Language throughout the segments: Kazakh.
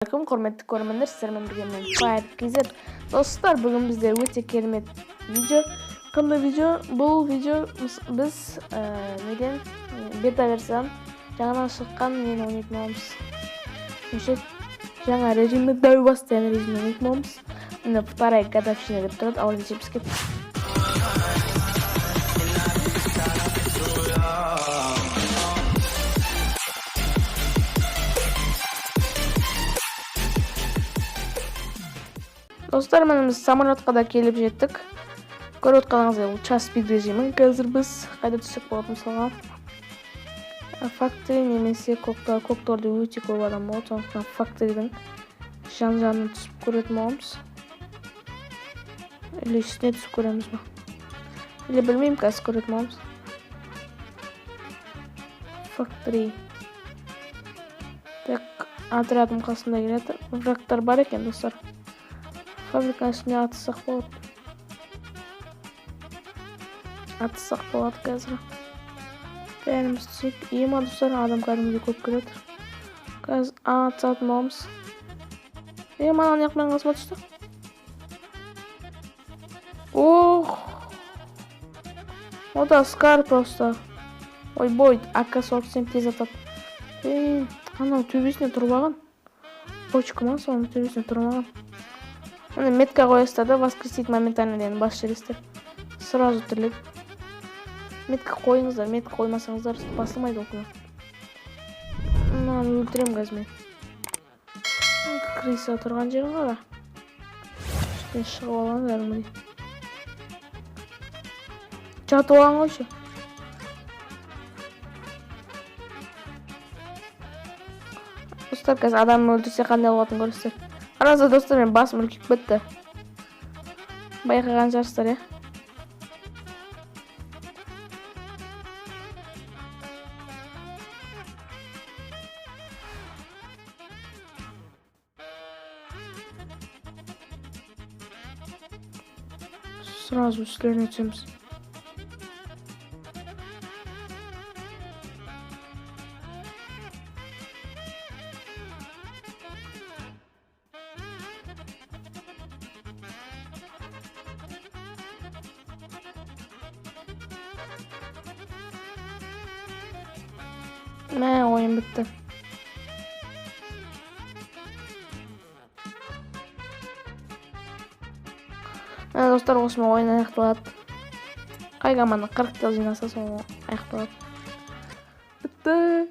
Ассалаумағалейкум, құрметті көрермендер, сіздермен бірге мен Fire.kz. Достар, бүгін бізде өте керемет видео. Қандай видео? Бұл видео біз неден бета версиядан жаңадан шыққан нені ойнайтын боламыз. Жаңа режимі дәу бастаған режимі ойнайтын боламыз. Міне вторая годовщина деп тұрады, ал ендеше біз кеттік. Достар, біз самолетқа да келіп жеттік. Көріп отқаныңыздай, бұл час пик режимі. Қазір біз қайда түссек болады мысалға. Factory немесе Koktor'да өте көп адам болады. Сондықтан Factory'дің жан-жағына түсіп көретін боламыз. Или үстіне түсіп көреміз ба? Или білмеймін, қазір көретін боламыз. Factory. Так, отрядым қасында келеді. Врагтар бар екен, достар. Фабриканың үстіне атыссақ болады. Атыссақ болады қазір. Бәріміз түсек. Ема достар, адам кәдімгідей көп келеді. Қазір атысатын боламыз. Манан яқпен қасыма түсті. Ох! Ода скар просто. Ой-бой, АК-47 тез атады. Анау төбесіне тұрмаған. Почка ма, соның төбесіне тұрмаған. Метка қойыстар да воскресить моментально дені бас жерестер. Сразу тірлік. Метка қойыңыздар, метка қоймасаңыздар басылмайды оқуға. Мынаны өлтірем қазір мен. Криса тұрған жерін қара. Үстіне шығып алған әрміне. Жатып алған қойшы. Достар, қазір адамын өлтірсе қандай болатын көрістер. Араза достар, мен басым үлкек бітті. Байқаған жарыстар, Сразу үстілеріне түсеміз. Мә, ойын бітті. Достар, осымен ойын аяқталады. Қай команда 40 килл жинаса, соны аяқталады. Бітті.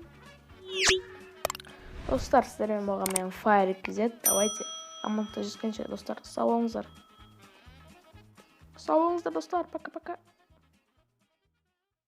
Достар, сіздермен болған мен Fire.kz. Давайте амантта жүзгенше, достар, сау болыңыздар. Сау болыңыздар, достар. Пока-пока.